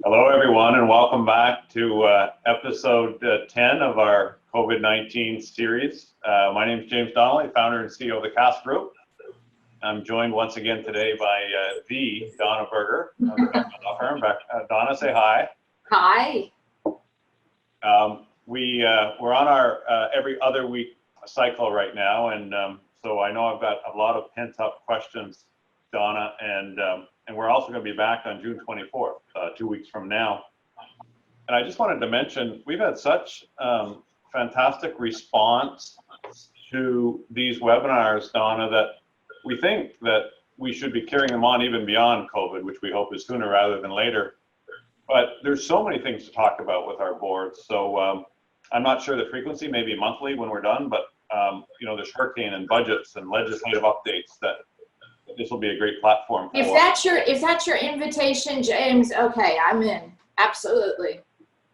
Hello, everyone, and welcome back to episode 10 of our COVID-19 series. My name is James Donnelly, founder and CEO of the CAS Group. I'm joined once again today by the Donna Berger of the law firm. Donna, say hi. Hi. We're on our every other week cycle right now, and so I know I've got a lot of pent-up questions, Donna, and we're also going to be back on June 24th, 2 weeks from now. And I just wanted to mention, we've had such fantastic response to these webinars, Donna, that we think that we should be carrying them on even beyond COVID, which we hope is sooner rather than later. But there's so many things to talk about with our boards. So I'm not sure the frequency, maybe monthly when we're done, but you know, there's hurricane and budgets and legislative updates that this will be a great platform for. If that's your invitation, James, okay, I'm in. Absolutely.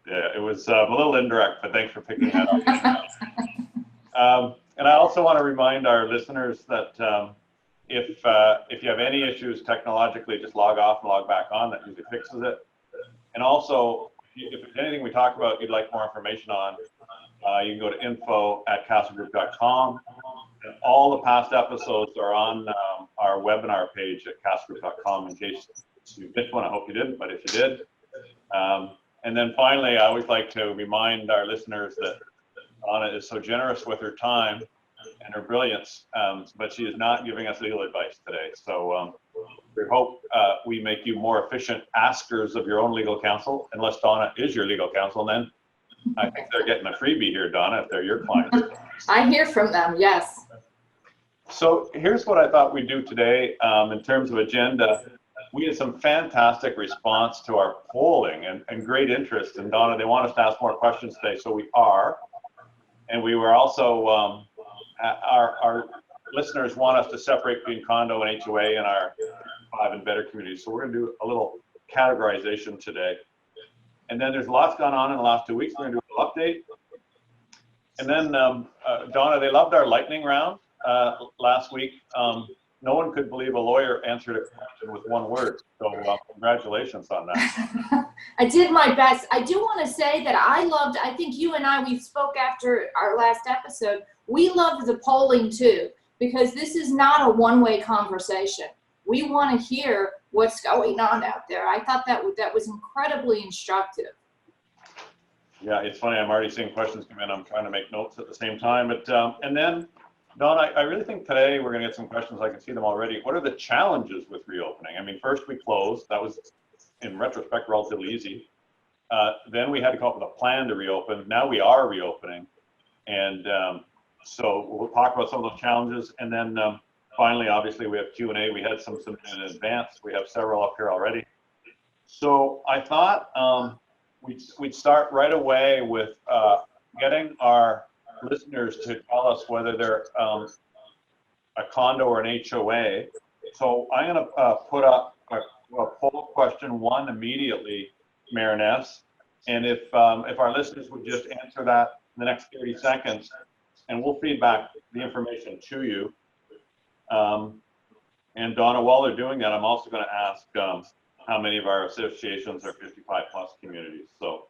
Yeah, it was a little indirect, but thanks for picking that up. And I also want to remind our listeners that if you have any issues technologically, just log off and log back on. That usually fixes it. And also, if there's anything we talk about you'd like more information on, you can go to info@castlegroup.com. And all the past episodes are on our webinar page at castlegroup.com in case you missed one. I hope you didn't, but if you did. And then finally, I always like to remind our listeners that Anna is so generous with her time and her brilliance, but she is not giving us legal advice today. So we hope we make you more efficient askers of your own legal counsel, unless Donna is your legal counsel, and then I think they're getting a freebie here, Donna, if they're your clients. I hear from them, yes. So here's what I thought we'd do today in terms of agenda. We had some fantastic response to our polling and great interest. And Donna, they want us to ask more questions today, so we are. And we were also, our listeners want us to separate between condo and HOA in our 5 and better communities. So we're gonna do a little categorization today. And then there's lots gone on in the last 2 weeks. We're gonna do a little update. And then, Donna, they loved our lightning round last week. No one could believe a lawyer answered a question with one word. So congratulations on that. I did my best. I do want to say that I think you and we spoke after our last episode. We loved the polling too, because this is not a one-way conversation. We want to hear what's going on out there. I thought that was incredibly instructive. Yeah, it's funny. I'm already seeing questions come in. I'm trying to make notes at the same time. But and then, Don, I really think today we're going to get some questions. I can see them already. What are the challenges with reopening? I mean, first we closed. That was, in retrospect, relatively easy. Then we had to come up with a plan to reopen. Now we are reopening. And so we'll talk about some of those challenges. And then finally, obviously, we have Q&A. We had some in advance. We have several up here already. So I thought we'd start right away with getting our listeners to tell us whether they're a condo or an HOA. So I'm going to put up a poll question 1 immediately, Mariness. And if our listeners would just answer that in the next 30 seconds, and we'll feed back the information to you. And Donna, while they're doing that, I'm also going to ask how many of our associations are 55 plus communities. So,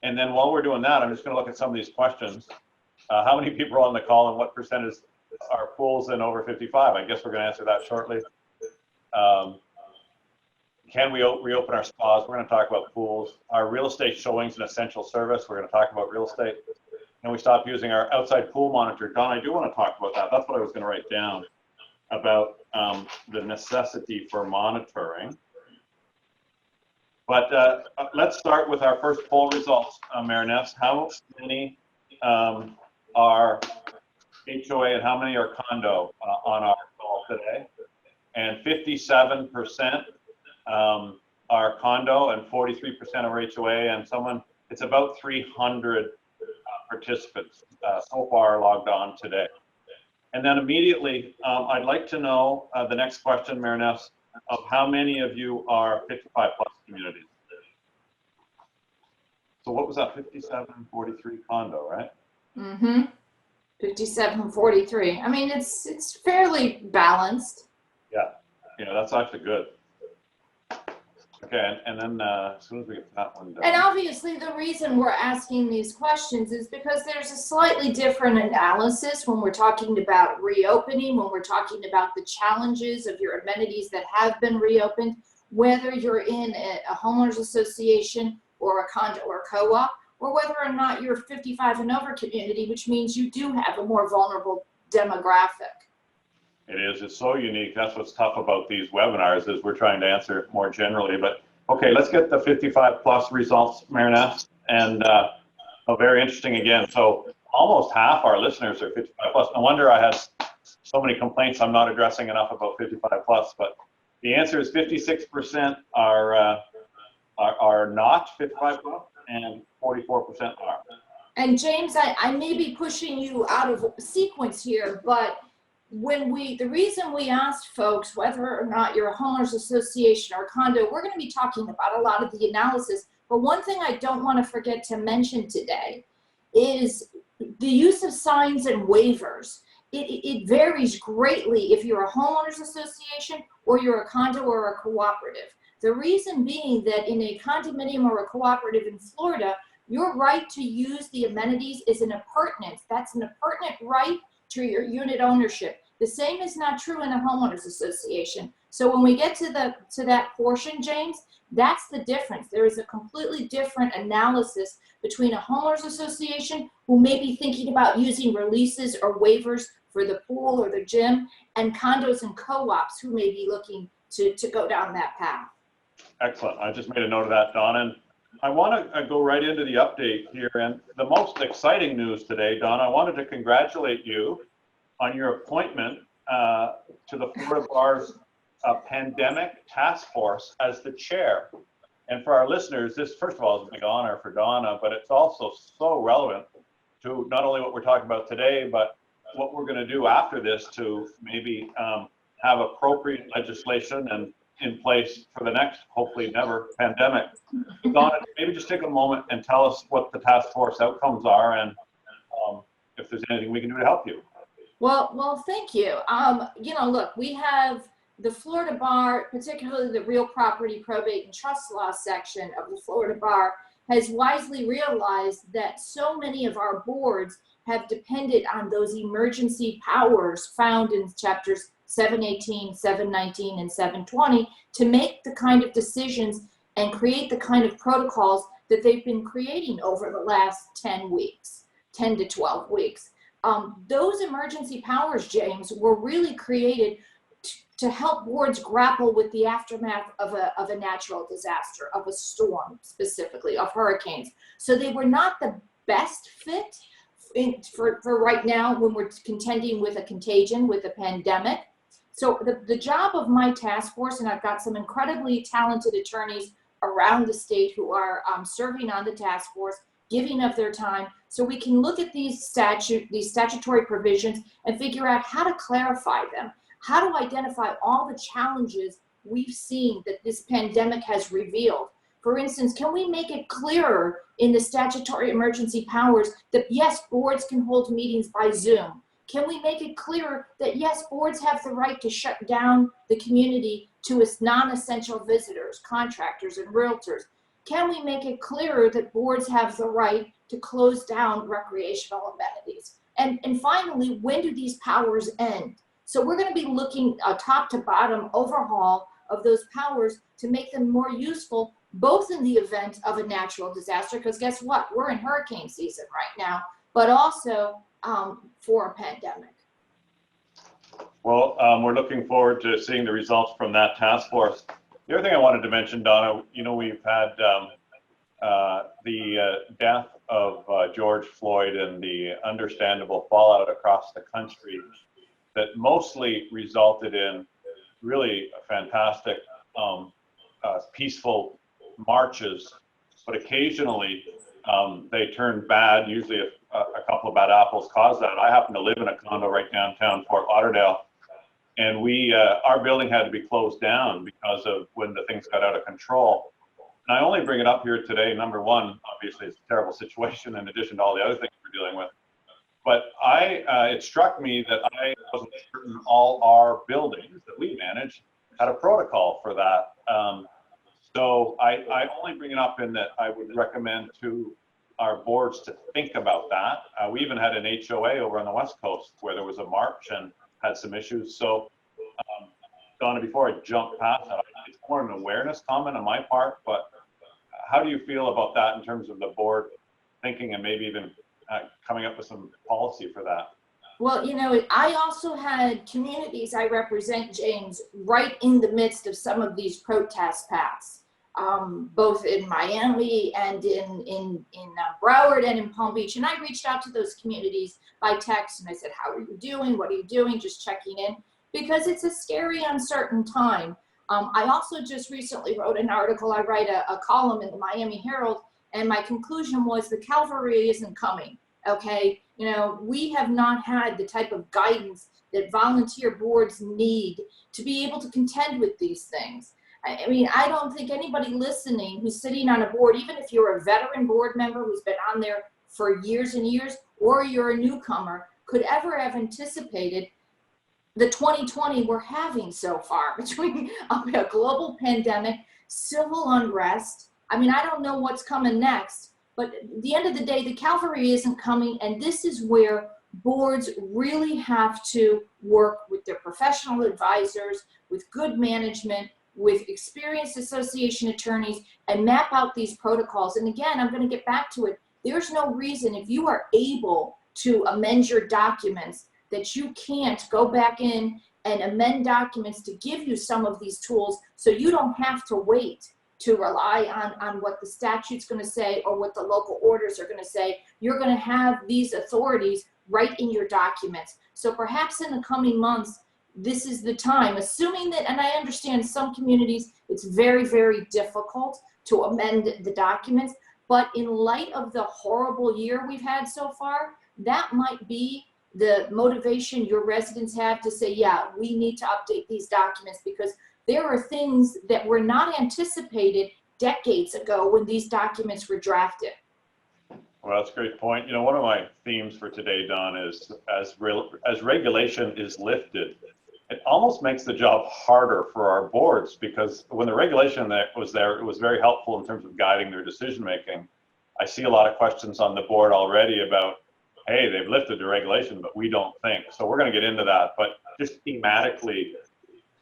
and then while we're doing that, I'm just going to look at some of these questions. How many people are on the call and what percentage are pools in over 55? I guess we're going to answer that shortly. Can we reopen our spas? We're going to talk about pools. Our real estate showings an essential service. We're going to talk about real estate. And we stopped using our outside pool monitor. Don, I do want to talk about that. That's what I was going to write down about the necessity for monitoring. But let's start with our first poll results, Mariness. How many are HOA and how many are condo on our call today? And 57% are condo and 43% are HOA, and it's about 300 participants so far logged on today. And then immediately, I'd like to know the next question, Mariness, of how many of you are 55 plus communities? So what was that, 57-43 condo, right? Mm-hmm. 57-43. I mean, it's fairly balanced. Yeah, that's actually good. Okay, and then as soon as we get that one done. And obviously, the reason we're asking these questions is because there's a slightly different analysis when we're talking about reopening, when we're talking about the challenges of your amenities that have been reopened, whether you're in a homeowners association or a condo or a co-op, or whether or not you're 55 and over community, which means you do have a more vulnerable demographic. It is. It's so unique. That's what's tough about these webinars is we're trying to answer it more generally. But okay, let's get the 55 plus results, Marinette. And very interesting again. So almost half our listeners are 55 plus. No wonder I had so many complaints I'm not addressing enough about 55 plus. But the answer is 56% are not 55 plus, and 44% are. And James, I may be pushing you out of sequence here, but the reason we asked folks whether or not you're a homeowners association or a condo, we're going to be talking about a lot of the analysis. But one thing I don't want to forget to mention today is the use of signs and waivers. It varies greatly if you're a homeowners association or you're a condo or a cooperative. The reason being that in a condominium or a cooperative in Florida, your right to use the amenities is an appurtenance. That's an appurtenant right to your unit ownership. The same is not true in a homeowners association. So when we get to that portion, James, that's the difference. There is a completely different analysis between a homeowners association who may be thinking about using releases or waivers for the pool or the gym, and condos and co-ops who may be looking to go down that path. Excellent. I just made a note of that, Don. And I want to go right into the update here. And the most exciting news today, Don, I wanted to congratulate you on your appointment to the Florida Bar's Pandemic Task Force as the chair. And for our listeners, this, first of all, is a big honor for Donna, but it's also so relevant to not only what we're talking about today, but what we're going to do after this to maybe have appropriate legislation and in place for the next, hopefully never, pandemic. Donna, maybe just take a moment and tell us what the task force outcomes are and if there's anything we can do to help you. Well, thank you. Look, we have the Florida Bar, particularly the real property probate and trust law section of the Florida Bar, has wisely realized that so many of our boards have depended on those emergency powers found in chapters 718, 719, and 720 to make the kind of decisions and create the kind of protocols that they've been creating over the last 10 to 12 weeks. Those emergency powers, James, were really created to help boards grapple with the aftermath of a natural disaster, of a storm specifically, of hurricanes. So they were not the best fit for right now when we're contending with a contagion, with a pandemic. So the job of my task force, and I've got some incredibly talented attorneys around the state who are serving on the task force, giving of their time, so we can look at these statutory provisions and figure out how to clarify them, how to identify all the challenges we've seen that this pandemic has revealed. For instance, can we make it clearer in the statutory emergency powers that yes, boards can hold meetings by Zoom? Can we make it clearer that yes, boards have the right to shut down the community to non-essential visitors, contractors, and realtors? Can we make it clearer that boards have the right to close down recreational amenities? And finally, when do these powers end? So we're going to be looking a top to bottom overhaul of those powers to make them more useful, both in the event of a natural disaster, because guess what? We're in hurricane season right now, but also for a pandemic. Well, we're looking forward to seeing the results from that task force. The other thing I wanted to mention, Donna, we've had the death of George Floyd and the understandable fallout across the country that mostly resulted in really fantastic, peaceful marches, but occasionally they turned bad. Usually a couple of bad apples caused that. I happen to live in a condo right downtown Fort Lauderdale, and our building had to be closed down because of when the things got out of control. And I only bring it up here today, number one, obviously it's a terrible situation in addition to all the other things we're dealing with. But it struck me that I wasn't certain all our buildings that we manage had a protocol for that. So I only bring it up in that I would recommend to our boards to think about that. We even had an HOA over on the West Coast where there was a march and had some issues. So, Donna, before I jump past that, it's more an awareness comment on my part, but how do you feel about that in terms of the board thinking and maybe even coming up with some policy for that? Well, I also had communities I represent, James, right in the midst of some of these protest paths, both in Miami and in Broward and in Palm Beach. And I reached out to those communities by text and I said, how are you doing? What are you doing? Just checking in, because it's a scary, uncertain time. I also just recently wrote an article. I write a column in the Miami Herald, and my conclusion was the cavalry isn't coming. Okay, we have not had the type of guidance that volunteer boards need to be able to contend with these things. I mean, I don't think anybody listening who's sitting on a board, even if you're a veteran board member who's been on there for years and years, or you're a newcomer, could ever have anticipated the 2020 we're having so far, between a global pandemic, civil unrest. I mean, I don't know what's coming next. But at the end of the day, the cavalry isn't coming, and this is where boards really have to work with their professional advisors, with good management, with experienced association attorneys, and map out these protocols. And again, I'm going to get back to it. There's no reason, if you are able to amend your documents, that you can't go back in and amend documents to give you some of these tools so you don't have to wait to rely on what the statute's going to say or what the local orders are going to say. You're going to have these authorities right in your documents. So perhaps in the coming months, this is the time, assuming that, and I understand some communities, it's very, very difficult to amend the documents, but in light of the horrible year we've had so far, that might be the motivation your residents have to say, yeah, we need to update these documents, because there are things that were not anticipated decades ago when these documents were drafted. Well, that's a great point. One of my themes for today, Don, is as regulation is lifted, it almost makes the job harder for our boards, because when the regulation that was there, it was very helpful in terms of guiding their decision making. I see a lot of questions on the board already about, hey, they've lifted the regulation, but we don't think. So we're going to get into that. But just thematically,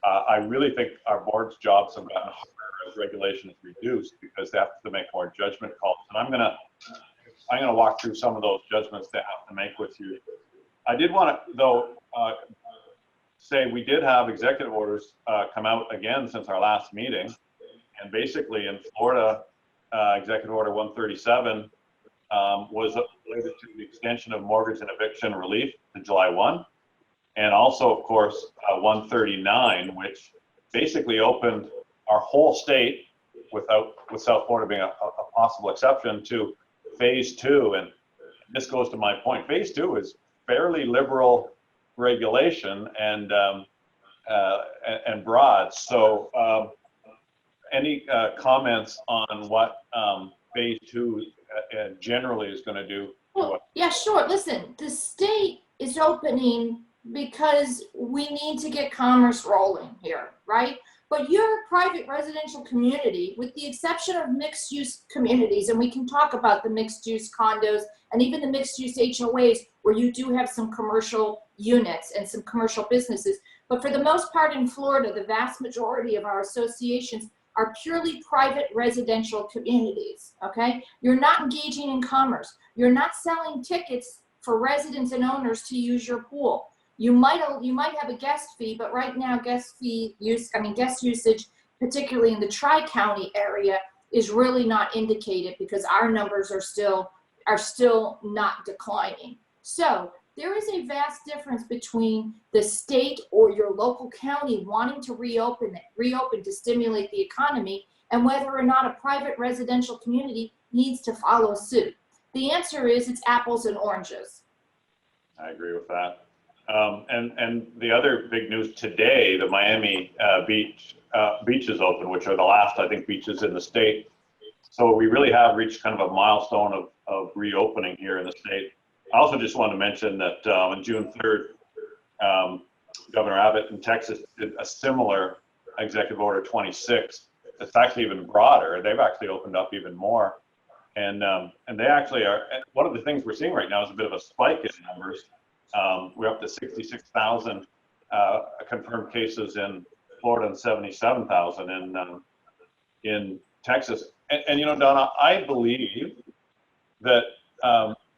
I really think our board's jobs have gotten harder as regulation is reduced, because they have to make more judgment calls. And I'm gonna walk through some of those judgments they have to make with you. I did want to, though, say we did have executive orders come out again since our last meeting, and basically in Florida, Executive Order 137 was related to the extension of mortgage and eviction relief to July 1. And also, of course, 139, which basically opened our whole state, with South Florida being a possible exception, to phase 2. And this goes to my point. Phase 2 is fairly liberal regulation and broad. So any comments on what phase 2 generally is going to do? Well, yeah, sure. Listen, the state is opening because we need to get commerce rolling here, right? But your private residential community, with the exception of mixed use communities, and we can talk about the mixed use condos and even the mixed use HOAs, where you do have some commercial units and some commercial businesses. But for the most part in Florida, the vast majority of our associations are purely private residential communities, okay? You're not engaging in commerce. You're not selling tickets for residents and owners to use your pool. You might have a guest fee, but right now guest usage, particularly in the Tri-County area, is really not indicated, because our numbers are still not declining. So there is a vast difference between the state or your local county wanting to reopen to stimulate the economy, and whether or not a private residential community needs to follow suit. The answer is it's apples and oranges. I agree with that. And the other big news today, the Miami beaches open, which are the last, I think, beaches in the state. So we really have reached kind of a milestone of reopening here in the state. I also just want to mention that on June 3rd, Governor Abbott in Texas did a similar Executive Order 26 it's actually even broader. They've actually opened up even more. And they actually are, one of the things we're seeing right now is a bit of a spike in numbers. We're up to 66,000 confirmed cases in Florida and 77,000 in Texas. And Donna, I believe that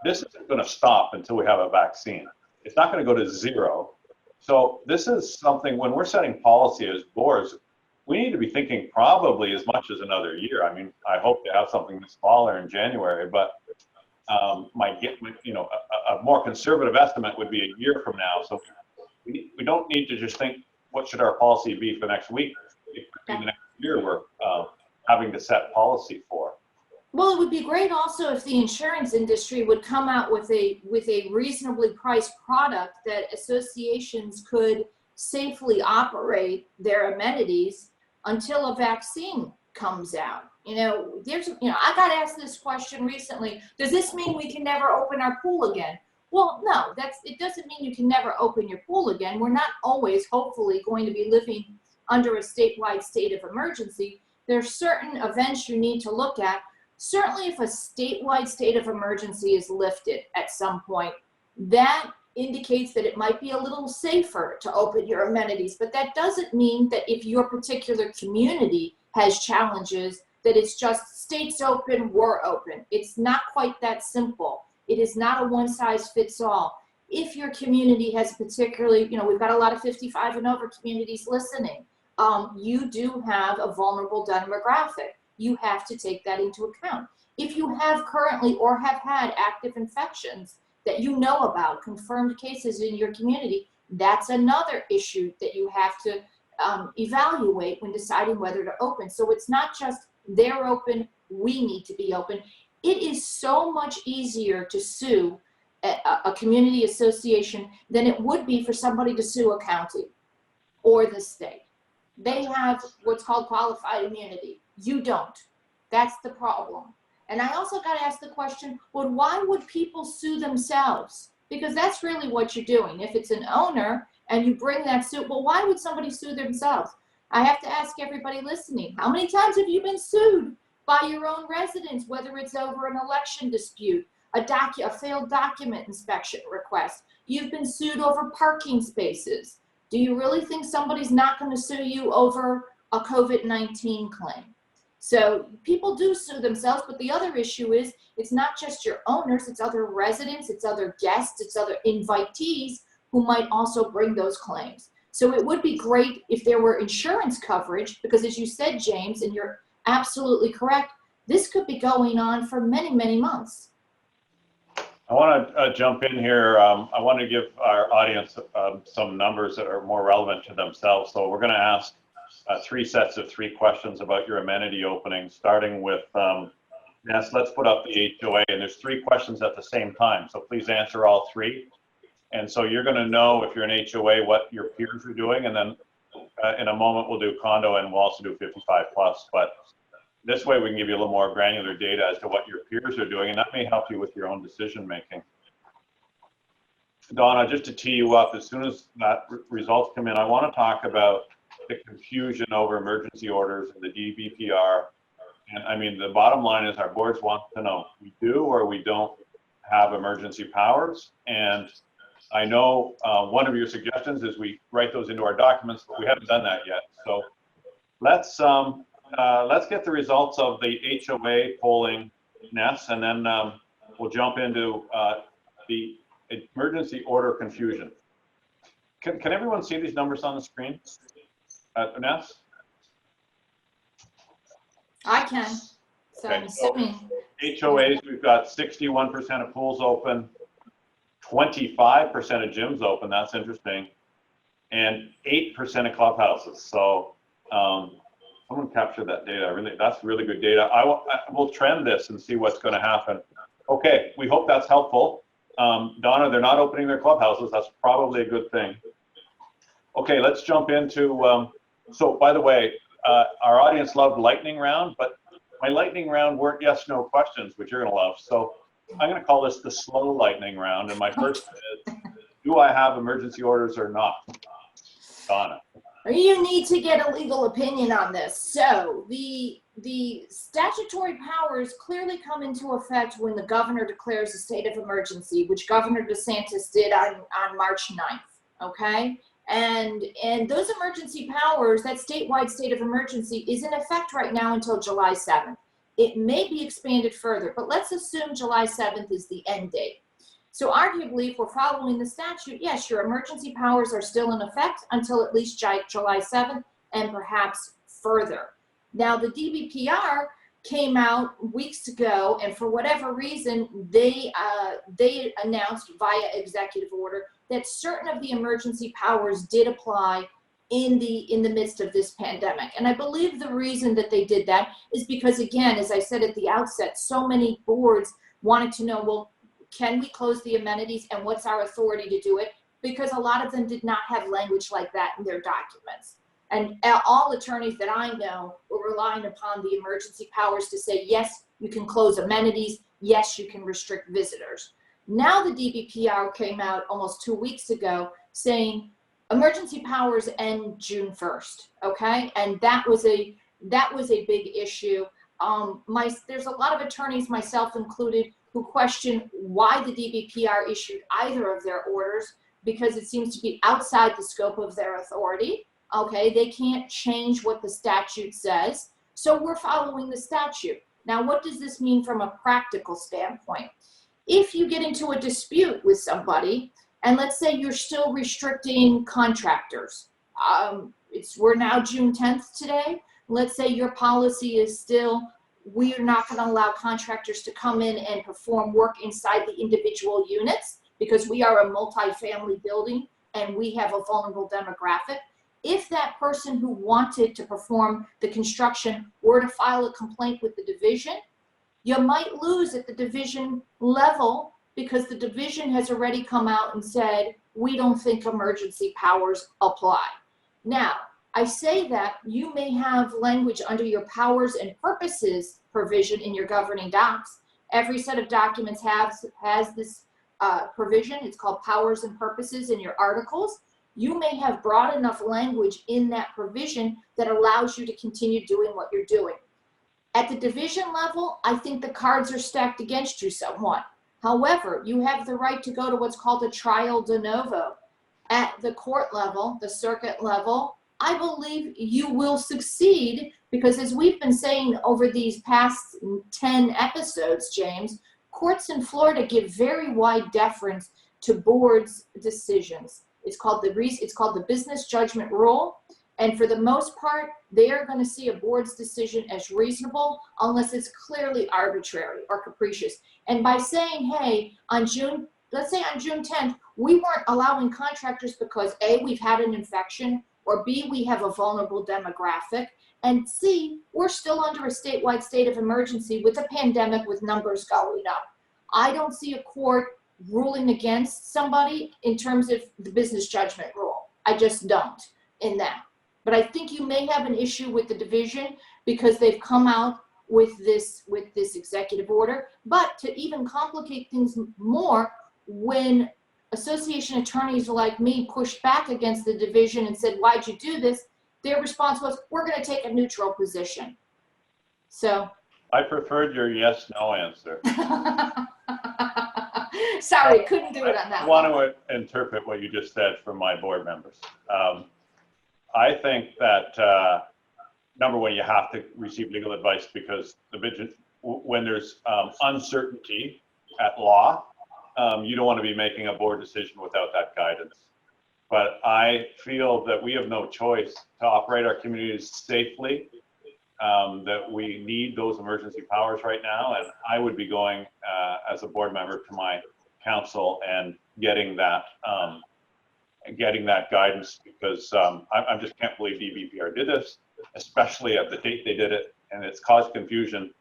this isn't going to stop until we have a vaccine. It's not going to go to zero. So this is something, when we're setting policy as boards, we need to be thinking probably as much as another year. I mean, I hope to have something this fall or in January, but a more conservative estimate would be a year from now. So we don't need to just think, what should our policy be for next week? It could be the next year we're having to set policy for. Well, it would be great also if the insurance industry would come out with a reasonably priced product that associations could safely operate their amenities until a vaccine comes out. I got asked this question recently. Does this mean we can never open our pool again? Well, no, it doesn't mean you can never open your pool again. We're not always, hopefully, going to be living under a statewide state of emergency. There's certain events you need to look at. Certainly, if a statewide state of emergency is lifted at some point, that indicates that it might be a little safer to open your amenities. But that doesn't mean that if your particular community has challenges, that it's just states open, we're open. It's not quite that simple. It is not a one size fits all. If your community has particularly, we've got a lot of 55 and over communities listening. You do have a vulnerable demographic. You have to take that into account. If you have currently or have had active infections that you know about, confirmed cases in your community, that's another issue that you have to evaluate when deciding whether to open. So it's not just they're open, we need to be open. It is so much easier to sue a community association than it would be for somebody to sue a county or the state. They have what's called qualified immunity. You don't. That's the problem. And I also got to ask the question, well, why would people sue themselves? Because that's really what you're doing. If it's an owner and you bring that suit, well, why would somebody sue themselves? I have to ask everybody listening, how many times have you been sued by your own residents, whether it's over an election dispute, a failed document inspection request? You've been sued over parking spaces. Do you really think somebody's not going to sue you over a COVID-19 claim? So people do sue themselves, but the other issue is it's not just your owners, it's other residents, it's other guests, it's other invitees who might also bring those claims. So it would be great if there were insurance coverage, because as you said, James, and you're absolutely correct, this could be going on for many, many months. I want to jump in here. I want to give our audience some numbers that are more relevant to themselves. So we're going to ask 3 sets of 3 questions about your amenity opening, starting with, yes, let's put up the HOA, and there's 3 questions at the same time, so please answer all 3. And so you're going to know, if you're an HOA, what your peers are doing, and then in a moment we'll do condo, and we'll also do 55 plus, but this way we can give you a little more granular data as to what your peers are doing, and that may help you with your own decision making. Donna, just to tee you up, as soon as that results come in, I want to talk about the confusion over emergency orders and the DBPR. And I mean, the bottom line is our boards want to know, we do or we don't have emergency powers. And I know one of your suggestions is we write those into our documents, but we haven't done that yet. So let's get the results of the HOA polling, Ness, and then we'll jump into the emergency order confusion. Can everyone see these numbers on the screen? Ness? I can. So Okay. I'm assuming. HOAs, we've got 61% of pools open, 25% of gyms open. That's interesting. And 8% of clubhouses. So someone captured that data. That's really good data. We'll trend this and see what's going to happen. Okay, we hope that's helpful. Donna, they're not opening their clubhouses. That's probably a good thing. Okay, let's jump into, so by the way, our audience loved lightning round, but my lightning round weren't yes, no questions, which you're gonna love. So I'm gonna call this the slow lightning round. And my first is, do I have emergency orders or not? Donna. You need to get a legal opinion on this. So the statutory powers clearly come into effect when the governor declares a state of emergency, which Governor DeSantis did on March 9th. Okay. And those emergency powers, that statewide state of emergency, is in effect right now until July 7th. It may be expanded further, but let's assume July 7th is the end date. So arguably, if we're following the statute, yes, your emergency powers are still in effect until at least July 7th and perhaps further. Now, the DBPR came out weeks ago, and for whatever reason, they announced via executive order that certain of the emergency powers did apply in the midst of this pandemic. And I believe the reason that they did that is because, again, as I said at the outset, so many boards wanted to know, well, can we close the amenities and what's our authority to do it? Because a lot of them did not have language like that in their documents. And all attorneys that I know were relying upon the emergency powers to say, yes, you can close amenities. Yes, you can restrict visitors. Now the DBPR came out almost 2 weeks ago saying emergency powers end June 1st. Okay. And that was a big issue. There's a lot of attorneys, myself included, who question why the DBPR issued either of their orders, because it seems to be outside the scope of their authority. Okay, they can't change what the statute says, so we're following the statute. Now, what does this mean from a practical standpoint? If you get into a dispute with somebody, and let's say you're still restricting contractors, we're now June 10th today. Let's say your policy is still, we are not going to allow contractors to come in and perform work inside the individual units because we are a multi-family building and we have a vulnerable demographic. If that person who wanted to perform the construction were to file a complaint with the division, you might lose at the division level because the division has already come out and said, we don't think emergency powers apply. Now, I say that you may have language under your powers and purposes provision in your governing docs. Every set of documents has this provision. It's called powers and purposes in your articles. You may have broad enough language in that provision that allows you to continue doing what you're doing. At the division level, I think the cards are stacked against you somewhat. However, you have the right to go to what's called a trial de novo. At the court level, the circuit level, I believe you will succeed because, as we've been saying over these past 10 episodes, James, courts in Florida give very wide deference to boards' decisions. It's called the business judgment rule. And for the most part, they are going to see a board's decision as reasonable unless it's clearly arbitrary or capricious. And by saying, hey, let's say on June 10th, we weren't allowing contractors because A, we've had an infection, or B, we have a vulnerable demographic, and C, we're still under a statewide state of emergency with a pandemic with numbers going up. I don't see a court ruling against somebody in terms of the business judgment rule. I just don't in that. But I think you may have an issue with the division because they've come out with this executive order. But to even complicate things more, when association attorneys like me pushed back against the division and said, why'd you do this? Their response was, we're going to take a neutral position. So I preferred your yes/no answer. Sorry, couldn't do it on that I want to interpret what you just said from my board members. I think that, number one, you have to receive legal advice because when there's uncertainty at law, you don't want to be making a board decision without that guidance. But I feel that we have no choice to operate our communities safely, that we need those emergency powers right now. And I would be going as a board member to my council and getting that guidance because I just can't believe DBPR did this, especially at the date they did it, and it's caused confusion.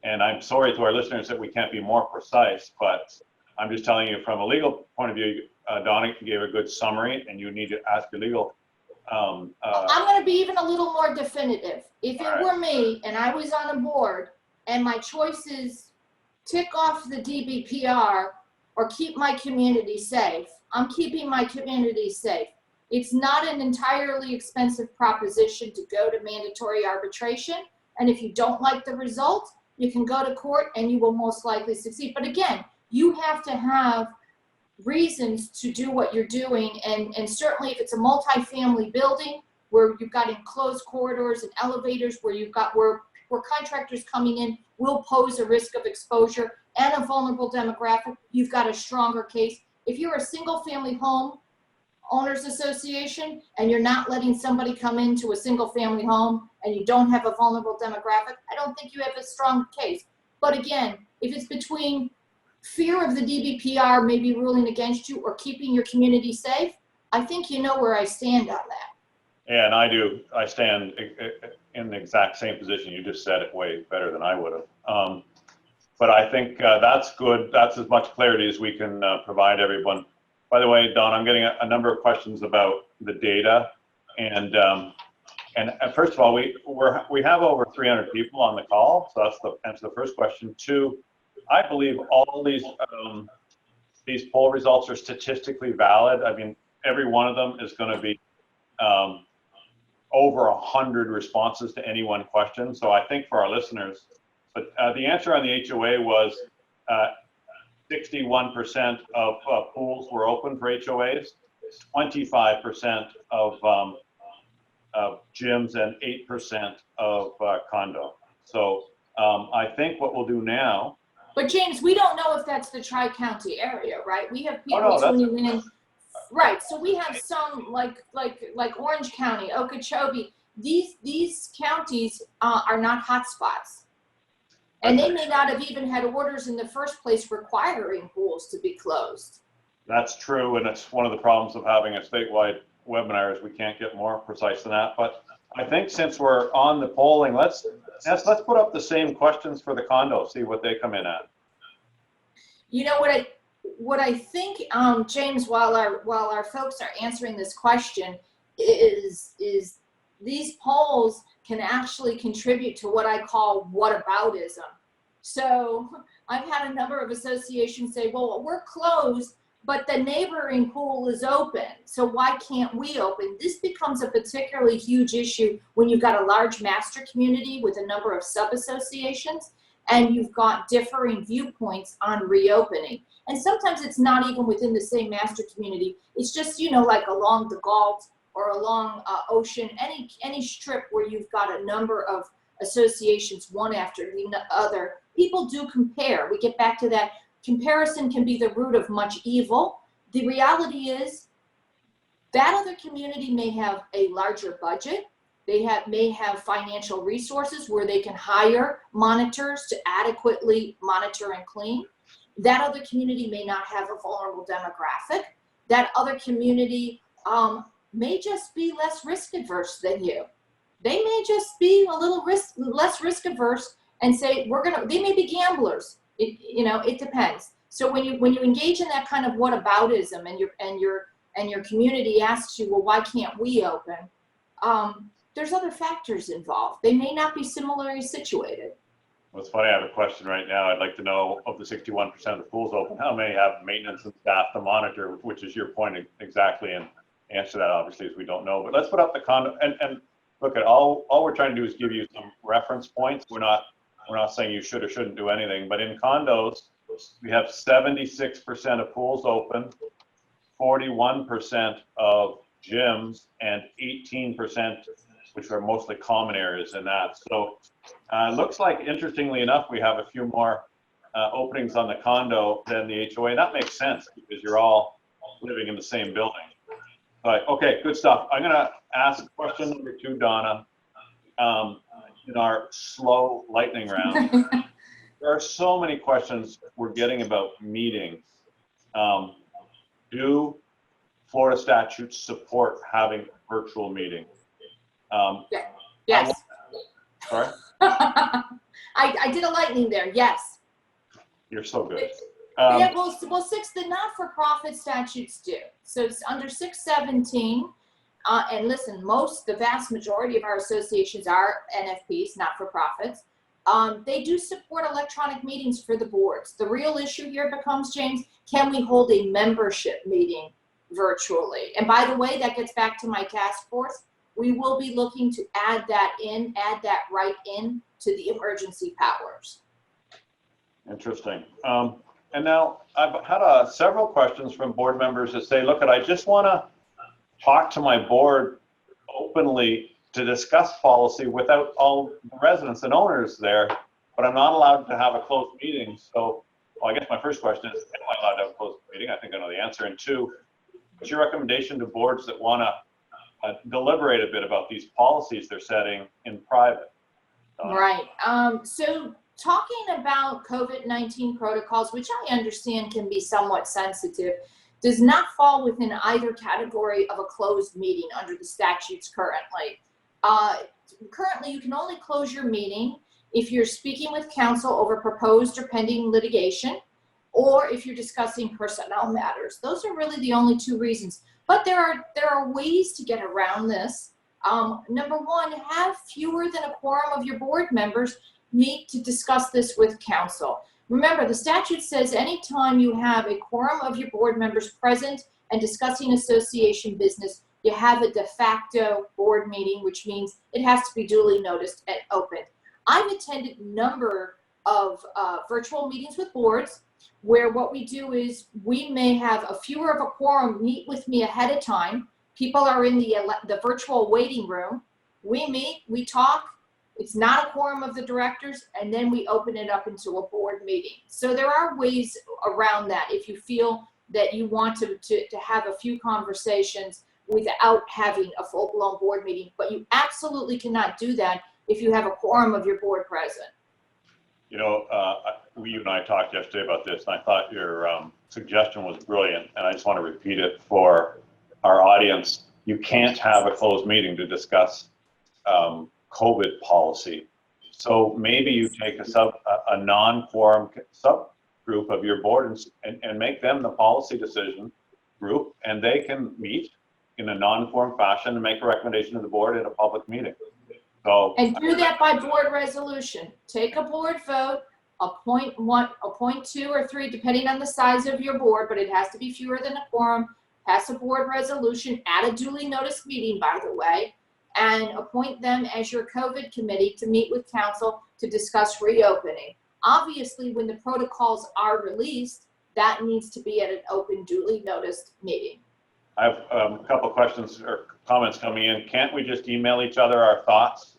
And I'm sorry to our listeners that we can't be more precise, but I'm just telling you from a legal point of view, Donna gave a good summary, and you need to ask your legal. I'm going to be even a little more definitive. If it were me and I was on a board and my choices tick off the DBPR or keep my community safe, I'm keeping my community safe. It's not an entirely expensive proposition to go to mandatory arbitration. And if you don't like the result, you can go to court and you will most likely succeed. But again, you have to have reasons to do what you're doing. And certainly if it's a multifamily building where you've got enclosed corridors and elevators where you've got where contractors coming in will pose a risk of exposure and a vulnerable demographic, you've got a stronger case. If you're a single family home owners association and you're not letting somebody come into a single family home and you don't have a vulnerable demographic, I don't think you have a strong case. But again, if it's between fear of the DBPR maybe ruling against you or keeping your community safe, I think you know where I stand on that. Yeah, and I do. I stand in the exact same position. You just said it way better than I would have. But I think that's good. That's as much clarity as we can provide everyone. By the way, Don, I'm getting a number of questions about the data. And first of all, we have over 300 people on the call. So that's the answer to the first question. Two, I believe all these poll results are statistically valid. I mean, every one of them is going to be over 100 responses to any one question. So I think for our listeners, but the answer on the HOA was 61% of pools were open for HOAs, 25% of gyms, and 8% of condo. So I think what we'll do now. But James, we don't know if that's the Tri-County area, right? We have people tuning in. Right, so we have some like Orange County, Okeechobee. These counties are not hotspots. And they may not have even had orders in the first place requiring pools to be closed. That's true, and it's one of the problems of having a statewide webinar is we can't get more precise than that. But I think since we're on the polling, let's put up the same questions for the condo, see what they come in at. You know what I think, James, while our folks are answering this question, is these polls can actually contribute to what I call whataboutism. So I've had a number of associations say, well, we're closed, but the neighboring pool is open. So why can't we open? This becomes a particularly huge issue when you've got a large master community with a number of sub-associations and you've got differing viewpoints on reopening. And sometimes it's not even within the same master community. It's just, like along the Galt or along Ocean, any strip where you've got a number of associations, one after the other. People do compare. We get back to that. Comparison can be the root of much evil. The reality is that other community may have a larger budget. They may have financial resources where they can hire monitors to adequately monitor and clean. That other community may not have a vulnerable demographic. That other community may just be less risk adverse than you. They may just be a little less risk adverse and say they may be gamblers. It depends. So when you engage in that kind of whataboutism and your community asks you, well, why can't we open? There's other factors involved. They may not be similarly situated. Well, it's funny, I have a question right now. I'd like to know, of the 61% of the pools open, how many have maintenance and staff to monitor, which is your point exactly, and answer that obviously is we don't know. But let's put up the condo and look at all we're trying to do is give you some reference points. We're not saying you should or shouldn't do anything, but in condos, we have 76% of pools open, 41% of gyms, and 18%, which are mostly common areas in that. So looks like, interestingly enough, we have a few more openings on the condo than the HOA. That makes sense because you're all living in the same building. But okay, good stuff. I'm gonna ask question number 2, Donna, in our slow lightning round. There are so many questions we're getting about meetings. Do Florida statutes support having virtual meetings? Yes. Sorry? I did a lightning there, yes. You're so good. The not-for-profit statutes do. So it's under 617, and listen, the vast majority of our associations are NFPs, not-for-profits. They do support electronic meetings for the boards. The real issue here becomes, James, can we hold a membership meeting virtually. And by the way, that gets back to my task force. We will be looking to add that right in to the emergency powers. Interesting. And now I've had several questions from board members that say, look, I just want to talk to my board openly to discuss policy without all the residents and owners there, but I'm not allowed to have a closed meeting. So, well, I guess my first question is, am I allowed to have a closed meeting? I think I know the answer. And two, what's your recommendation to boards that want to deliberate a bit about these policies they're setting in private? Right. So talking about COVID-19 protocols, which I understand can be somewhat sensitive, does not fall within either category of a closed meeting under the statutes currently. Currently, you can only close your meeting if you're speaking with counsel over proposed or pending litigation, or if you're discussing personnel matters. Those are really the only two reasons. But there are ways to get around this. Number one, have fewer than a quorum of your board members meet to discuss this with counsel. Remember, the statute says anytime you have a quorum of your board members present and discussing association business, you have a de facto board meeting, which means it has to be duly noticed and opened. I've attended a number of virtual meetings with boards where what we do is we may have a fewer of a quorum meet with me ahead of time. People are in the virtual waiting room. We meet, we talk. It's not a quorum of the directors, and then we open it up into a board meeting. So there are ways around that if you feel that you want to have a few conversations without having a full-blown board meeting. But you absolutely cannot do that if you have a quorum of your board present. You know, you and I talked yesterday about this, and I thought your suggestion was brilliant, and I just want to repeat it for our audience. You can't have a closed meeting to discuss COVID policy. So maybe you take a non-quorum subgroup of your board and make them the policy decision group, and they can meet in a non-quorum fashion and make a recommendation to the board at a public meeting. So, and do that by board resolution. Take a board vote, appoint one, appoint two or three, depending on the size of your board, but it has to be fewer than a quorum. Pass a board resolution at a duly noticed meeting, by the way, and appoint them as your COVID committee to meet with counsel to discuss reopening. Obviously, when the protocols are released, that needs to be at an open, duly noticed meeting. I have a couple of questions or comments coming in. Can't we just email each other our thoughts?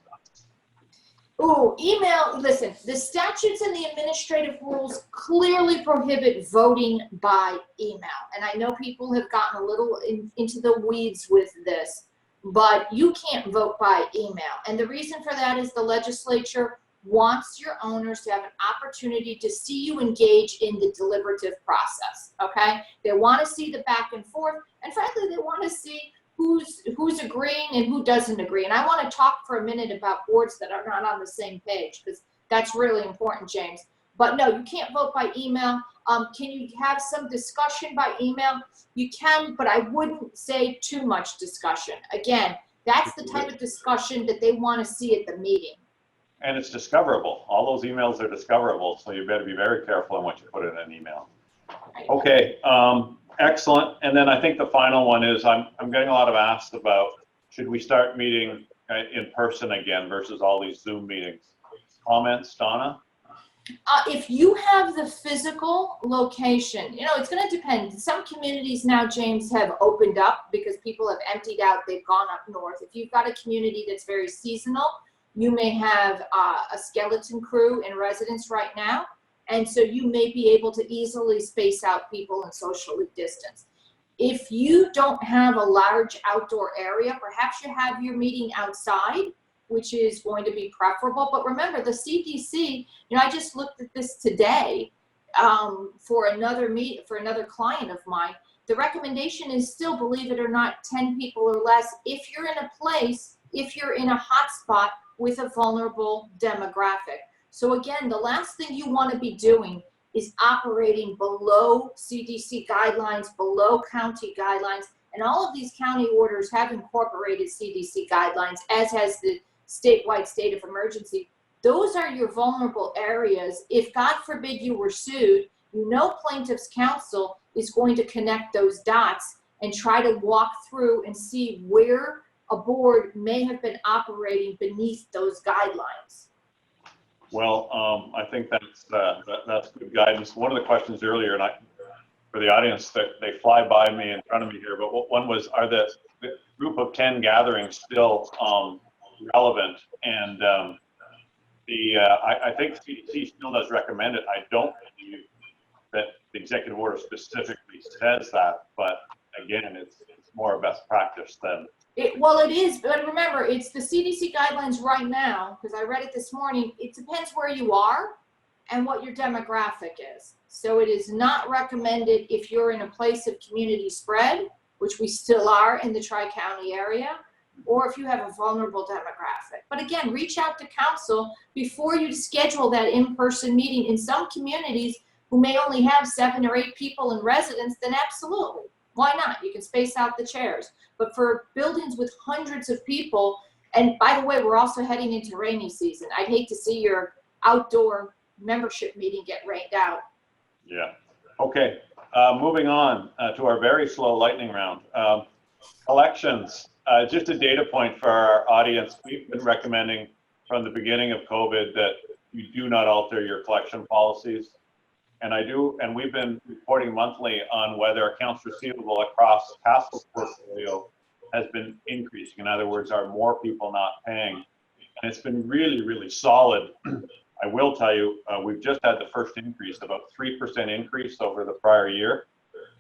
Ooh, email, listen, the statutes and the administrative rules clearly prohibit voting by email. And I know people have gotten a little into the weeds with this, but you can't vote by email. And the reason for that is the legislature wants your owners to have an opportunity to see you engage in the deliberative process, okay? They want to see the back and forth, and frankly, they want to see who's agreeing and who doesn't agree. And I want to talk for a minute about boards that are not on the same page, because that's really important, James. But no, you can't vote by email. Can you have some discussion by email? You can, but I wouldn't say too much discussion. Again, that's the type of discussion that they want to see at the meeting. And it's discoverable. All those emails are discoverable, so you better be very careful on what you put in an email. Okay, excellent. And then I think the final one is I'm getting a lot of asks about, should we start meeting in person again versus all these Zoom meetings? Comments, Donna? If you have the physical location, you know, it's going to depend. Some communities now, James, have opened up because people have emptied out. They've gone up north. If you've got a community that's very seasonal, you may have a skeleton crew in residence right now. And so you may be able to easily space out people and socially distance. If you don't have a large outdoor area, perhaps you have your meeting outside, which is going to be preferable. But remember, the CDC, you know, I just looked at this today for another client of mine. The recommendation is still, believe it or not, 10 people or less if you're in a place, if you're in a hotspot with a vulnerable demographic. So again, the last thing you want to be doing is operating below CDC guidelines, below county guidelines, and all of these county orders have incorporated CDC guidelines, as has the statewide state of emergency. Those are your vulnerable areas. If God forbid you were sued, you know plaintiff's counsel is going to connect those dots and try to walk through and see where a board may have been operating beneath those guidelines. Well, I think that's good guidance. One of the questions earlier, and for the audience, that they fly by me in front of me here, but one was, are the group of 10 gatherings still relevant? And I think CDC still does recommend it. I don't believe that the executive order specifically says that, but again, it's more a best practice than. Well, it is, but remember, it's the CDC guidelines right now, because I read it this morning. It depends where you are and what your demographic is. So it is not recommended if you're in a place of community spread, which we still are in the Tri-County area, or if you have a vulnerable demographic. But again, reach out to council before you schedule that in-person meeting. In some communities who may only have 7 or 8 people in residence, then absolutely. Why not? You can space out the chairs. But for buildings with hundreds of people, and by the way, we're also heading into rainy season. I'd hate to see your outdoor membership meeting get rained out. Yeah. Okay. Moving on to our very slow lightning round. Elections. Just a data point for our audience. We've been recommending from the beginning of COVID that you do not alter your collection policies. And we've been reporting monthly on whether accounts receivable across Castle's portfolio has been increasing. In other words, are more people not paying? And it's been really, really solid. I will tell you, we've just had the first increase, about 3% increase over the prior year.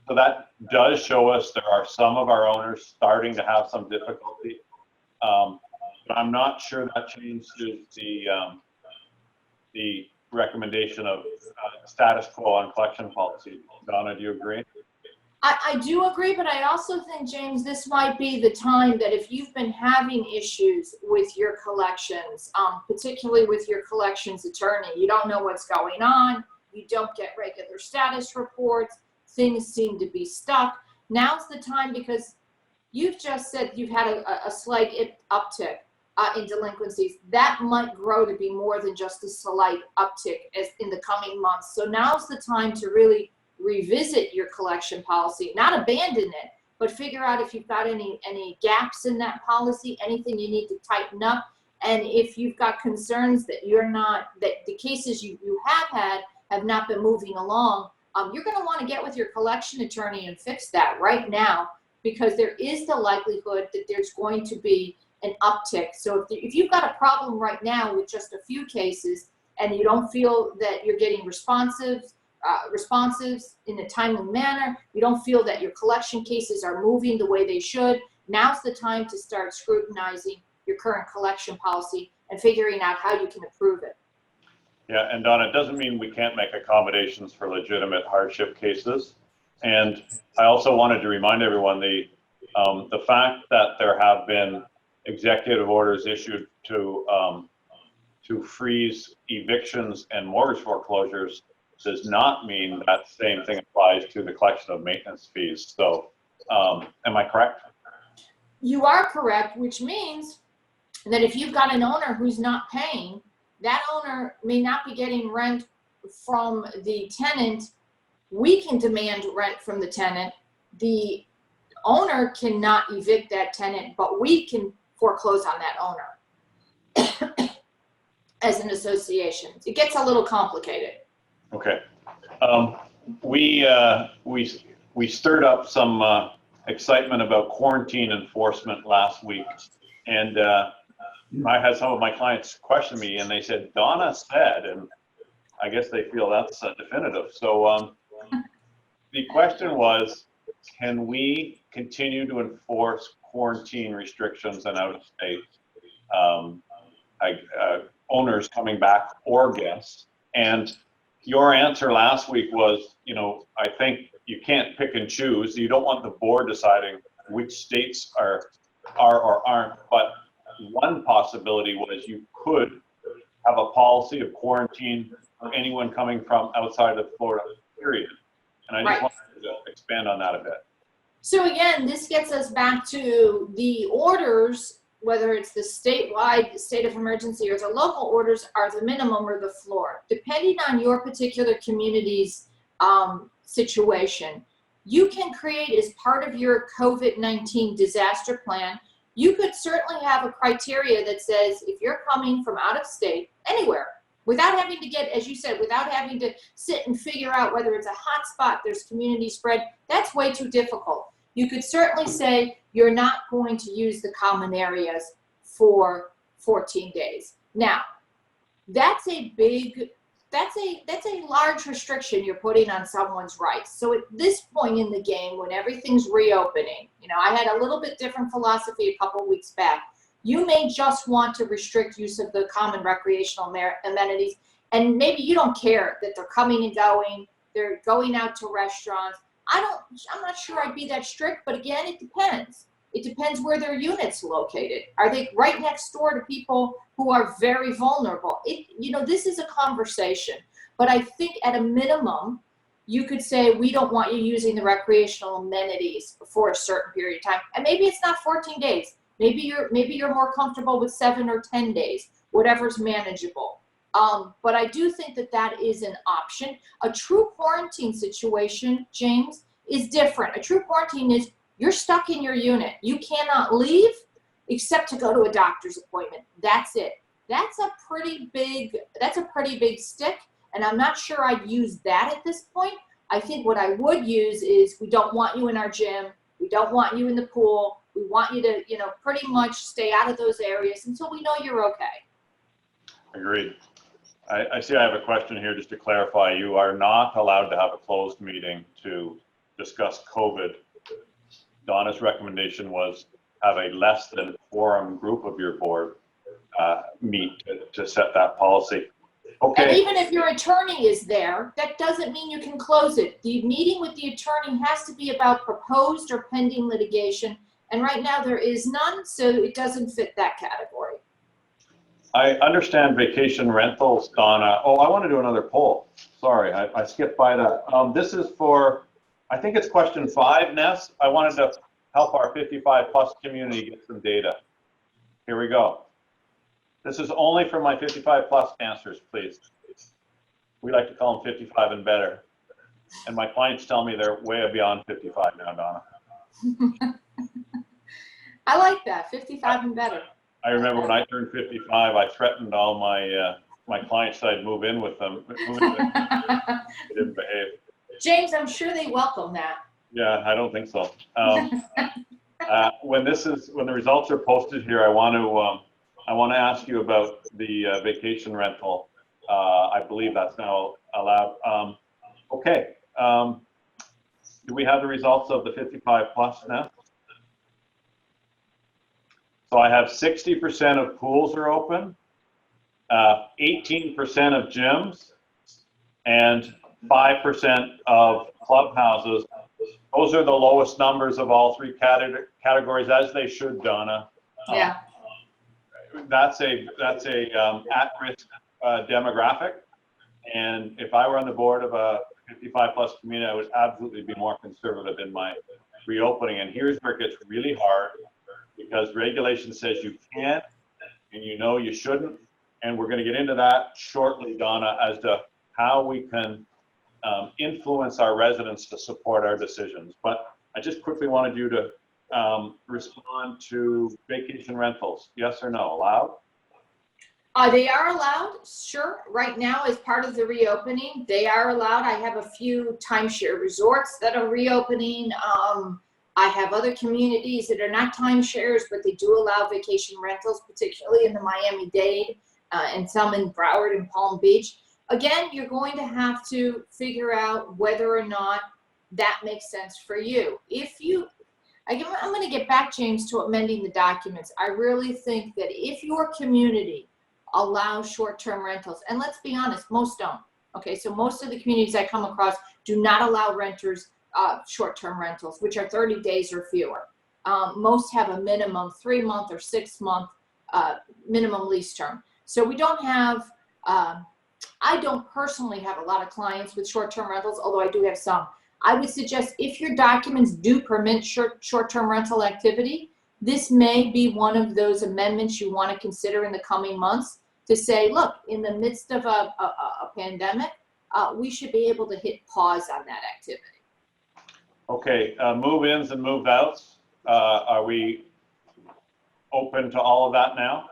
So that does show us there are some of our owners starting to have some difficulty. But I'm not sure that changes the recommendation of status quo on collection policy. Donna, do you agree? I do agree, but I also think, James, this might be the time that if you've been having issues with your collections, particularly with your collections attorney, you don't know what's going on, you don't get regular status reports, things seem to be stuck. Now's the time, because you've just said you've had a slight uptick in delinquencies. That might grow to be more than just a slight uptick as in the coming months. So now's the time to really revisit your collection policy, not abandon it, but figure out if you've got any gaps in that policy, anything you need to tighten up. And if you've got concerns that that the cases you have had have not been moving along, you're going to want to get with your collection attorney and fix that right now, because there is the likelihood that there's going to be an uptick. So if you've got a problem right now with just a few cases and you don't feel that you're getting responsives in a timely manner, you don't feel that your collection cases are moving the way they should, now's the time to start scrutinizing your current collection policy and figuring out how you can improve it. Yeah, and Donna, it doesn't mean we can't make accommodations for legitimate hardship cases. And I also wanted to remind everyone the fact that there have been executive orders issued to freeze evictions and mortgage foreclosures does not mean that same thing applies to the collection of maintenance fees. So, am I correct? You are correct, which means that if you've got an owner who's not paying, that owner may not be getting rent from the tenant. We can demand rent from the tenant. The owner cannot evict that tenant, but we can foreclose on that owner as an association. It gets a little complicated. Okay. We stirred up some excitement about quarantine enforcement last week, and I had some of my clients question me, and they said, Donna said, and I guess they feel that's definitive. So the question was, can we continue to enforce quarantine restrictions on out-of-state owners coming back or guests? And your answer last week was, I think you can't pick and choose. You don't want the board deciding which states are or aren't, but one possibility was you could have a policy of quarantine for anyone coming from outside of Florida, period. And I just wanted to expand on that a bit. So again, this gets us back to the orders, whether it's the statewide state of emergency or the local orders, are the minimum or the floor. Depending on your particular community's situation, you can create as part of your COVID-19 disaster plan, you could certainly have a criteria that says if you're coming from out of state, anywhere, without having to get, as you said, without having to sit and figure out whether it's a hot spot, there's community spread, that's way too difficult. You could certainly say you're not going to use the common areas for 14 days. Now, that's a large restriction you're putting on someone's rights. So at this point in the game, when everything's reopening, I had a little bit different philosophy a couple of weeks back. You may just want to restrict use of the common recreational amenities, and maybe you don't care that they're coming and going, they're going out to restaurants. I'm not sure I'd be that strict, but again, it depends. It depends where their unit's located. Are they right next door to people who are very vulnerable? This is a conversation, but I think at a minimum, you could say, we don't want you using the recreational amenities for a certain period of time. And maybe it's not 14 days. Maybe you're more comfortable with 7 or 10 days, whatever's manageable. But I do think that is an option. A true quarantine situation, James, is different. A true quarantine is you're stuck in your unit. You cannot leave except to go to a doctor's appointment. That's it. That's a pretty big stick, and I'm not sure I'd use that at this point. I think what I would use is, we don't want you in our gym. We don't want you in the pool. We want you to, pretty much stay out of those areas until we know you're okay. Agreed. I see I have a question here just to clarify. You are not allowed to have a closed meeting to discuss COVID. Donna's recommendation was have a less than quorum group of your board meet to set that policy. Okay. And even if your attorney is there, that doesn't mean you can close it. The meeting with the attorney has to be about proposed or pending litigation. And right now there is none, so it doesn't fit that category. I understand vacation rentals, Donna. Oh, I want to do another poll. Sorry, I skipped by that. This is for, I think it's question 5, Ness. I wanted to help our 55 plus community get some data. Here we go. This is only for my 55 plus answers, please. We like to call them 55 and better. And my clients tell me they're way beyond 55 now, Donna. I like that, 55 and better. I remember when I turned 55, I threatened all my clients that I'd move in with them. They didn't behave. James, I'm sure they welcome that. Yeah, I don't think so. When the results are posted here, I want to ask you about the vacation rental. I believe that's now allowed. Okay. Do we have the results of the 55 plus now? So I have 60% of pools are open, 18% of gyms, and 5% of clubhouses. Those are the lowest numbers of all 3 categories, as they should, Donna. Yeah. That's a at-risk demographic, and if I were on the board of a 55 plus community, I would absolutely be more conservative in my reopening. And here's where it gets really hard, because regulation says you can, and you shouldn't, and we're going to get into that shortly, Donna, as to how we can influence our residents to support our decisions. But I just quickly wanted you to respond to vacation rentals. Yes or no? Allowed? They are allowed, sure. Right now, as part of the reopening, they are allowed. I have a few timeshare resorts that are reopening. I have other communities that are not timeshares, but they do allow vacation rentals, particularly in the Miami-Dade and some in Broward and Palm Beach. Again, you're going to have to figure out whether or not that makes sense for you. I'm going to get back, James, to amending the documents. I really think that if your community allows short-term rentals, and let's be honest, most don't. Okay, so most of the communities I come across do not allow renters short-term rentals, which are 30 days or fewer. Most have a minimum 3-month or 6-month minimum lease term. So we don't have, I don't personally have a lot of clients with short-term rentals, although I do have some. I would suggest if your documents do permit short-term rental activity, this may be one of those amendments you want to consider in the coming months to say, look, in the midst of a pandemic, we should be able to hit pause on that activity. Okay, move-ins and move-outs. Are we open to all of that now?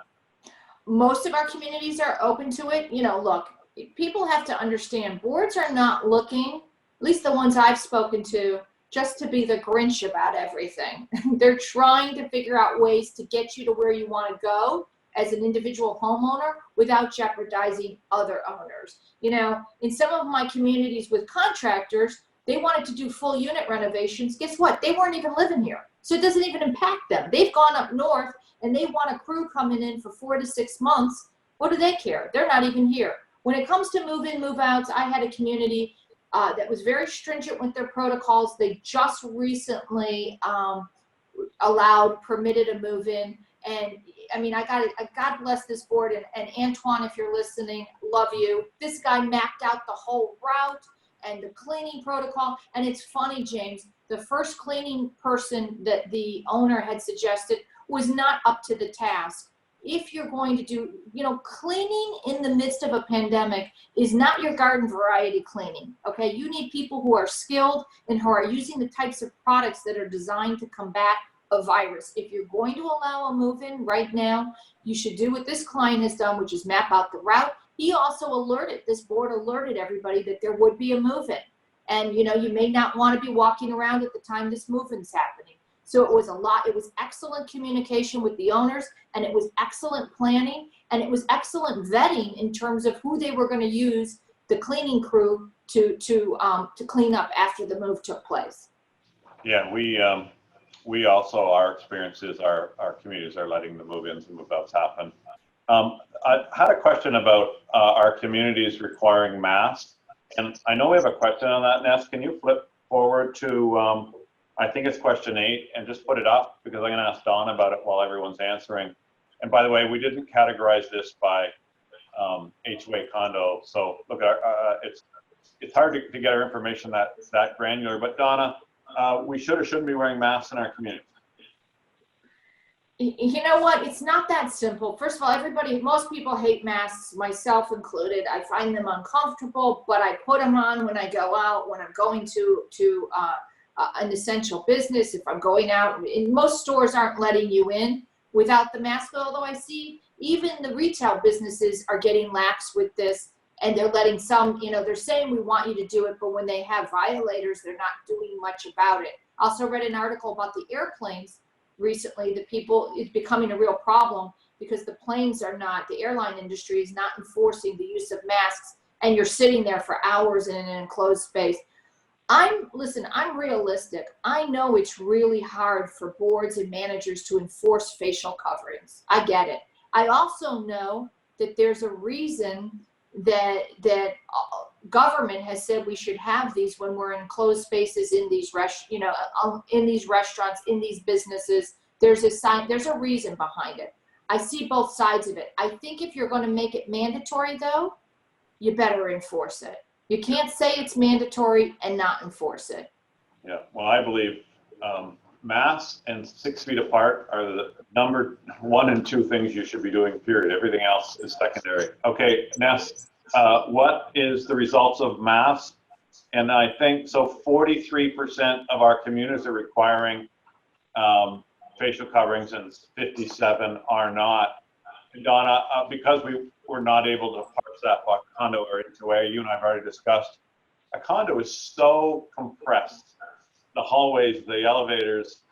Most of our communities are open to it. You know, look, people have to understand boards are not looking, at least the ones I've spoken to, just to be the Grinch about everything. They're trying to figure out ways to get you to where you want to go as an individual homeowner without jeopardizing other owners. You know, in some of my communities with contractors, they wanted to do full unit renovations. Guess what? They weren't even living here. So it doesn't even impact them. They've gone up north and they want a crew coming in for 4 to 6 months. What do they care? They're not even here. When it comes to move-in, move-outs, I had a community that was very stringent with their protocols. They just recently permitted a move-in. And I mean, God bless this board. And Antoine, if you're listening, love you. This guy mapped out the whole route and the cleaning protocol. And it's funny, James, the first cleaning person that the owner had suggested was not up to the task. If you're going to do, you know, cleaning in the midst of a pandemic is not your garden variety cleaning, okay? You need people who are skilled and who are using the types of products that are designed to combat a virus. If you're going to allow a move-in right now, you should do what this client has done, which is map out the route. He also this board alerted everybody that there would be a move-in. And, you know, you may not want to be walking around at the time this move-in's happening. So it was excellent communication with the owners, and it was excellent planning, and it was excellent vetting in terms of who they were going to use the cleaning crew to clean up after the move took place. Yeah, we also, our experiences, our communities are letting the move-ins and move-outs happen. I had a question about our communities requiring masks, and I know we have a question on that, Ness. Can you flip forward to, I think it's question 8, and just put it up, because I'm going to ask Dawn about it while everyone's answering. And by the way, we didn't categorize this by HOA condo, so look, it's hard to get our information that granular. But Donna, we should or shouldn't be wearing masks in our community. You know what? It's not that simple. First of all, most people hate masks, myself included. I find them uncomfortable, but I put them on when I go out, when I'm going to an essential business, if I'm going out. And most stores aren't letting you in without the mask, although I see even the retail businesses are getting lax with this, and they're letting some, you know, they're saying we want you to do it, but when they have violators, they're not doing much about it. I also read an article about the airplanes recently. It's becoming a real problem because the airline industry is not enforcing the use of masks, and you're sitting there for hours in an enclosed space. I'm realistic. I know it's really hard for boards and managers to enforce facial coverings. I get it. I also know that there's a reason that government has said we should have these when we're in closed spaces in these in these restaurants, in these businesses. There's a reason behind it. I see both sides of it. I think if you're going to make it mandatory, though, you better enforce it. You can't say it's mandatory and not enforce it. Yeah, well, I believe masks and 6 feet apart are the number 1 and 2 things you should be doing, period. Everything else is secondary. Okay, Ness, what is the results of masks? And I think, so 43% of our communities are requiring facial coverings and 57 are not. Donna, because we were not able to parse that by condo or HOA, you and I have already discussed, a condo is so compressed. The hallways, the elevators,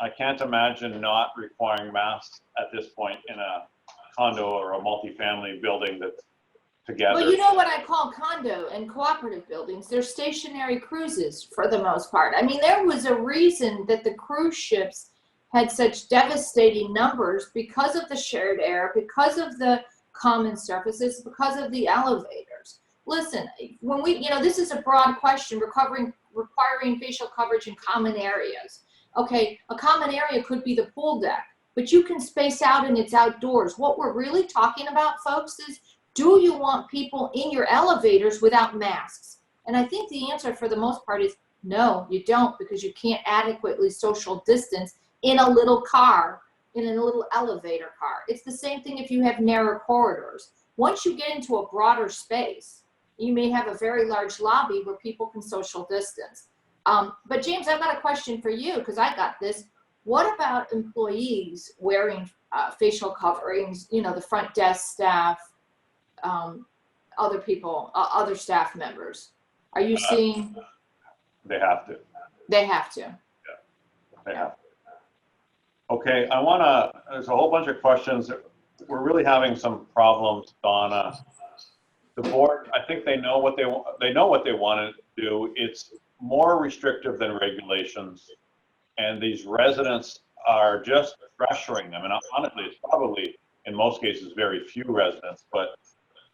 I can't imagine not requiring masks at this point in a condo or a multifamily building that's together. Well, you know what I call condo and cooperative buildings? They're stationary cruises for the most part. I mean, there was a reason that the cruise ships had such devastating numbers because of the shared air, because of the common surfaces, because of the elevators. Listen, when this is a broad question, requiring facial coverage in common areas. Okay, a common area could be the pool deck, but you can space out and it's outdoors. What we're really talking about, folks, is do you want people in your elevators without masks? And I think the answer for the most part is no, you don't, because you can't adequately social distance in a little car, in a little elevator car. It's the same thing if you have narrow corridors. Once you get into a broader space, you may have a very large lobby where people can social distance. But James, I've got a question for you because I got this. What about employees wearing facial coverings, the front desk staff, other people, other staff members? Are you seeing? They have to. They have to. They have to. Okay, there's a whole bunch of questions. We're really having some problems, Donna. The board, I think they know what they want. They know what they want to do. It's more restrictive than regulations, and these residents are just pressuring them. And honestly, it's probably in most cases very few residents. But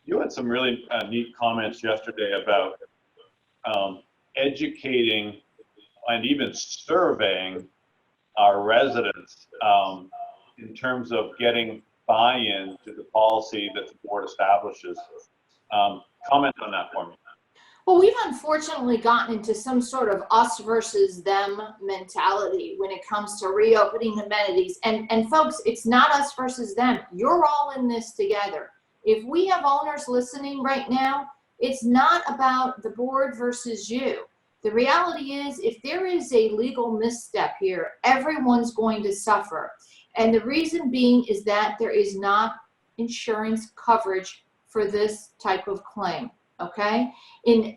you had some really neat comments yesterday about educating and even surveying our residents in terms of getting buy-in to the policy that the board establishes. Comment on that for me. Well, we've unfortunately gotten into some sort of us versus them mentality when it comes to reopening amenities. And folks, it's not us versus them. You're all in this together. If we have owners listening right now, it's not about the board versus you. The reality is, if there is a legal misstep here, everyone's going to suffer. And the reason being is that there is not insurance coverage for this type of claim. Okay,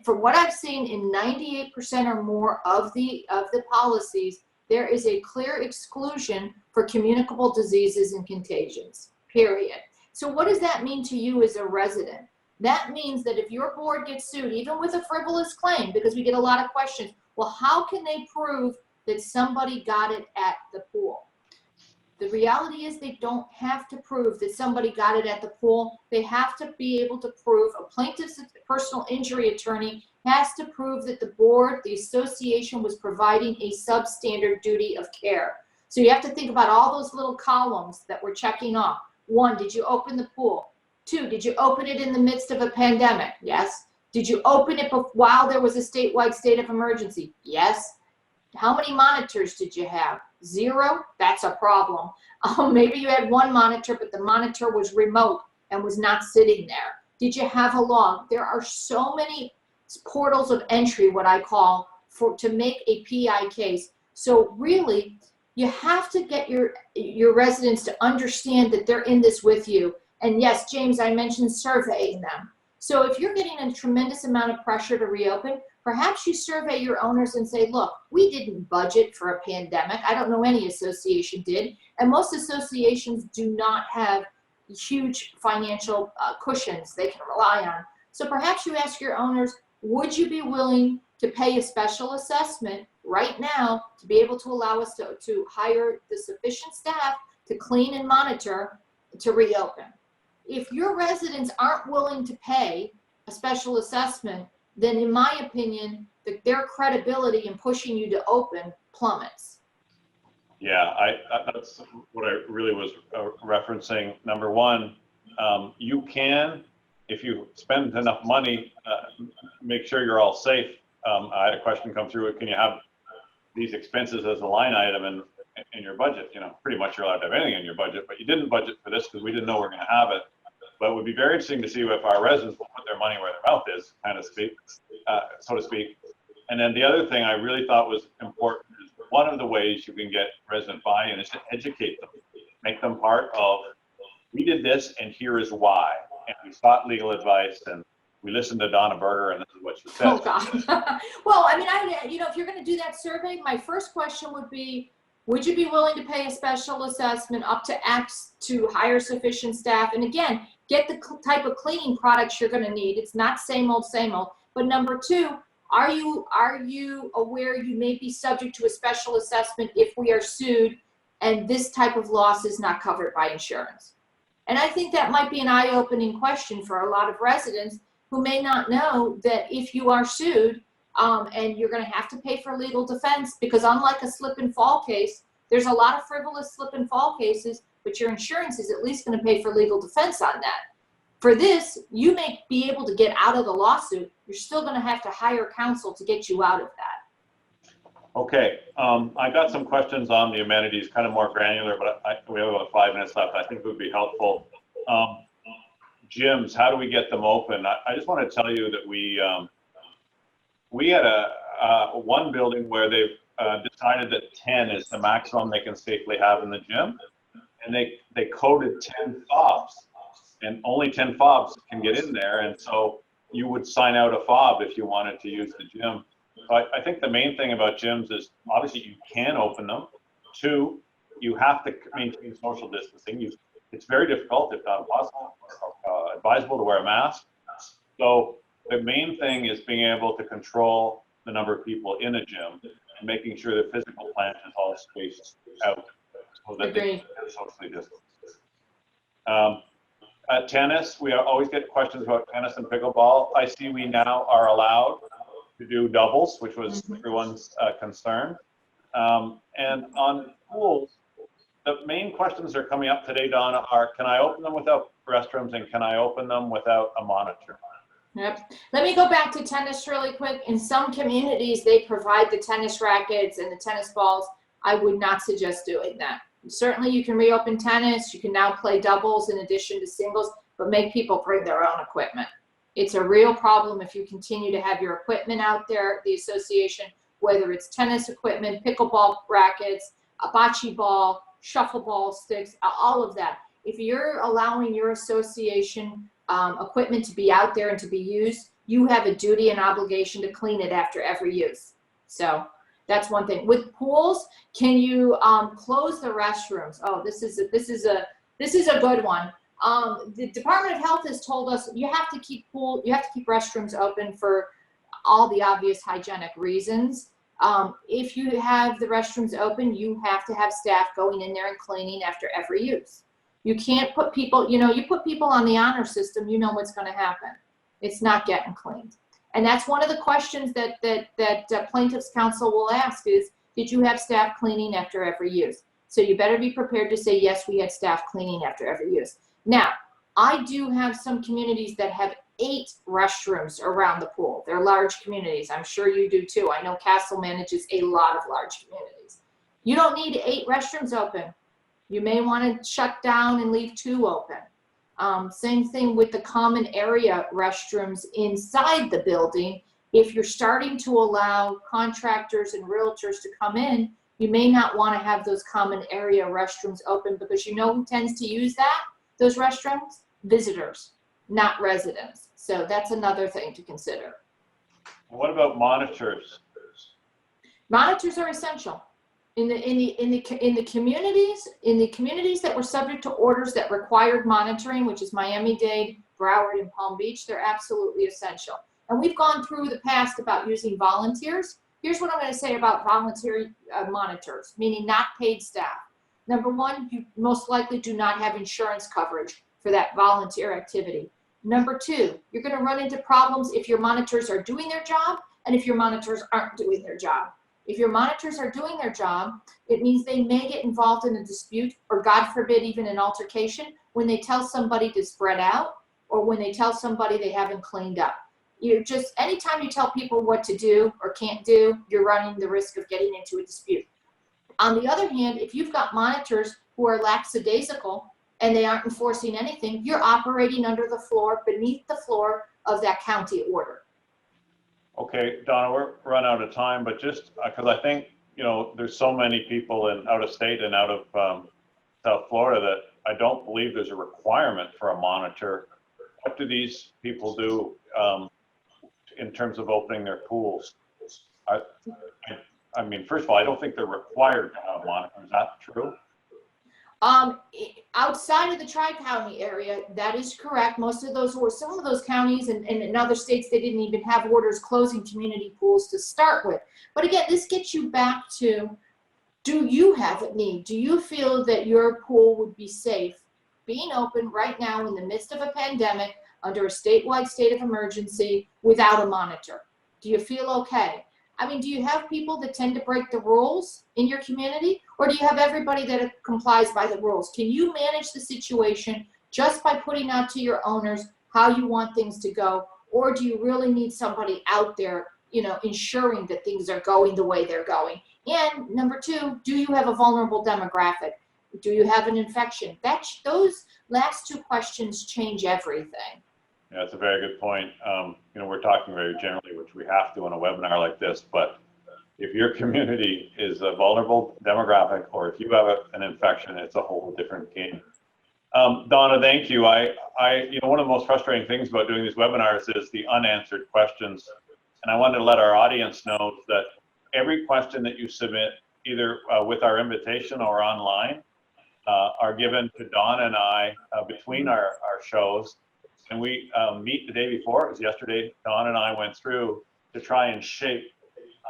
for what I've seen in 98% or more of the policies, there is a clear exclusion for communicable diseases and contagions, period. So what does that mean to you as a resident? That means that if your board gets sued, even with a frivolous claim, because we get a lot of questions, well, how can they prove that somebody got it at the pool? The reality is they don't have to prove that somebody got it at the pool. They have to be able to prove, a plaintiff's personal injury attorney has to prove that the board, the association, was providing a substandard duty of care. So you have to think about all those little columns that we're checking off. 1, did you open the pool? 2, did you open it in the midst of a pandemic? Yes. Did you open it while there was a statewide state of emergency? Yes. How many monitors did you have? 0? That's a problem. Maybe you had 1 monitor, but the monitor was remote and was not sitting there. Did you have a log? There are so many portals of entry, what I call, to make a PI case. So really, you have to get your residents to understand that they're in this with you. And yes, James, I mentioned surveying them. So if you're getting a tremendous amount of pressure to reopen, perhaps you survey your owners and say, look, we didn't budget for a pandemic. I don't know any association did. And most associations do not have huge financial cushions they can rely on. So perhaps you ask your owners, would you be willing to pay a special assessment right now to be able to allow us to hire the sufficient staff to clean and monitor to reopen? If your residents aren't willing to pay a special assessment, then in my opinion, their credibility in pushing you to open plummets. Yeah, that's what I really was referencing. Number one, you can, if you spend enough money, make sure you're all safe. I had a question come through, can you have these expenses as a line item in your budget? Pretty much you're allowed to have anything in your budget, but you didn't budget for this because we didn't know we're going to have it. But it would be very interesting to see if our residents will put their money where their mouth is, so to speak. And then the other thing I really thought was important is one of the ways you can get resident buy-in is to educate them, make them part of, we did this and here is why. And we sought legal advice and we listened to Donna Berger and this is what she said. Oh God. Well, I mean, if you're going to do that survey, my first question would be, would you be willing to pay a special assessment up to X to hire sufficient staff? And again, get the type of cleaning products you're going to need. It's not same old, same old. But number 2, are you aware you may be subject to a special assessment if we are sued and this type of loss is not covered by insurance? And I think that might be an eye-opening question for a lot of residents who may not know that if you are sued, and you're going to have to pay for legal defense, because unlike a slip and fall case, there's a lot of frivolous slip and fall cases, but your insurance is at least going to pay for legal defense on that. For this, you may be able to get out of the lawsuit. You're still going to have to hire counsel to get you out of that. Okay, I got some questions on the amenities, kind of more granular, but we have about 5 minutes left. I think it would be helpful. Gyms, how do we get them open? I just want to tell you that we had one building where they've decided that 10 is the maximum they can safely have in the gym, and they coded 10 fobs, and only 10 fobs can get in there, and so you would sign out a fob if you wanted to use the gym. But I think the main thing about gyms is obviously you can open them. 2, you have to maintain social distancing. It's very difficult, if not impossible, or advisable to wear a mask. So the main thing is being able to control the number of people in a gym and making sure the physical plant is all spaced out so that they can socially distance. At tennis, we always get questions about tennis and pickleball. I see we now are allowed to do doubles, which was everyone's concern. And on pools, the main questions that are coming up today, Donna, are can I open them without restrooms and can I open them without a monitor? Yep. Let me go back to tennis really quick. In some communities, they provide the tennis rackets and the tennis balls. I would not suggest doing that. Certainly you can reopen tennis. You can now play doubles in addition to singles, but make people bring their own equipment. It's a real problem if you continue to have your equipment out there, the association, whether it's tennis equipment, pickleball rackets, a bocce ball, shuffleball sticks, all of that. If you're allowing your association equipment to be out there and to be used, you have a duty and obligation to clean it after every use. So that's one thing. With pools, can you close the restrooms? Oh, this is a good one. The Department of Health has told us you have to keep restrooms open for all the obvious hygienic reasons. If you have the restrooms open, you have to have staff going in there and cleaning after every use. You can't put people, you put people on the honor system, you know what's going to happen. It's not getting cleaned. And that's one of the questions that plaintiff's counsel will ask is, did you have staff cleaning after every use? So you better be prepared to say, yes, we had staff cleaning after every use. Now, I do have some communities that have 8 restrooms around the pool. They're large communities. I'm sure you do too. I know Castle manages a lot of large communities. You don't need 8 restrooms open. You may want to shut down and leave 2 open. Same thing with the common area restrooms inside the building. If you're starting to allow contractors and realtors to come in, you may not want to have those common area restrooms open because you know who tends to use those restrooms? Visitors, not residents. So that's another thing to consider. What about monitors? Monitors are essential. In the communities that were subject to orders that required monitoring, which is Miami-Dade, Broward, and Palm Beach, they're absolutely essential. And we've gone through the past about using volunteers. Here's what I'm going to say about voluntary monitors, meaning not paid staff. Number one, you most likely do not have insurance coverage for that volunteer activity. Number 2, you're going to run into problems if your monitors are doing their job and if your monitors aren't doing their job. If your monitors are doing their job, it means they may get involved in a dispute or, God forbid, even an altercation when they tell somebody to spread out or when they tell somebody they haven't cleaned up. Anytime you tell people what to do or can't do, you're running the risk of getting into a dispute. On the other hand, if you've got monitors who are lackadaisical and they aren't enforcing anything, you're operating under the floor, beneath the floor of that county order. Okay, Donna, we're run out of time, but just because I think, there's so many people out of state and out of South Florida that I don't believe there's a requirement for a monitor. What do these people do in terms of opening their pools? I mean, first of all, I don't think they're required to have monitors. Is that true? Outside of the Tri-County area, that is correct. Some of those counties and in other states, they didn't even have orders closing community pools to start with. But again, this gets you back to, do you have a need? Do you feel that your pool would be safe being open right now in the midst of a pandemic under a statewide state of emergency without a monitor? Do you feel okay? I mean, do you have people that tend to break the rules in your community, or do you have everybody that complies by the rules? Can you manage the situation just by putting out to your owners how you want things to go, or do you really need somebody out there, ensuring that things are going the way they're going? And number 2, do you have a vulnerable demographic? Do you have an infection? Those last 2 questions change everything. Yeah, it's a very good point. We're talking very generally, which we have to on a webinar like this, but if your community is a vulnerable demographic, or if you have an infection, it's a whole different game. Donna, thank you. One of the most frustrating things about doing these webinars is the unanswered questions. And I wanted to let our audience know that every question that you submit, either with our invitation or online, are given to Donna and I between our shows. And we meet the day before. It was yesterday. Donna and I went through to try and shape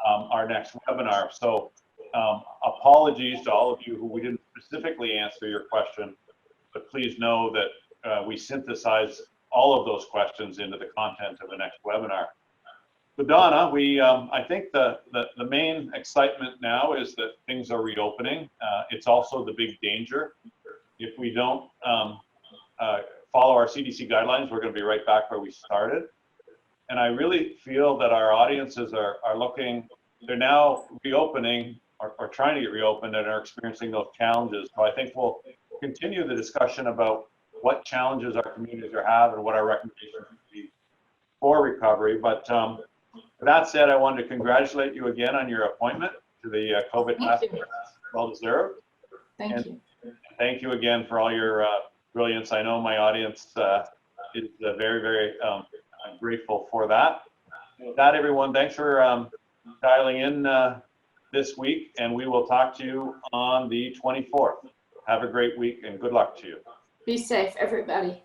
our next webinar. So apologies to all of you who we didn't specifically answer your question, but please know that we synthesize all of those questions into the content of the next webinar. So Donna, I think the main excitement now is that things are reopening. It's also the big danger. If we don't follow our CDC guidelines, we're going to be right back where we started. And I really feel that our audiences are looking, they're now reopening or trying to get reopened and are experiencing those challenges. So I think we'll continue the discussion about what challenges our communities are having and what our recommendations would be for recovery. But with that said, I wanted to congratulate you again on your appointment to the COVID task force. Well deserved. Thank you. Thank you again for all your brilliance. I know my audience is very, very grateful for that. With that, everyone, thanks for dialing in this week, and we will talk to you on the 24th. Have a great week and good luck to you. Be safe, everybody.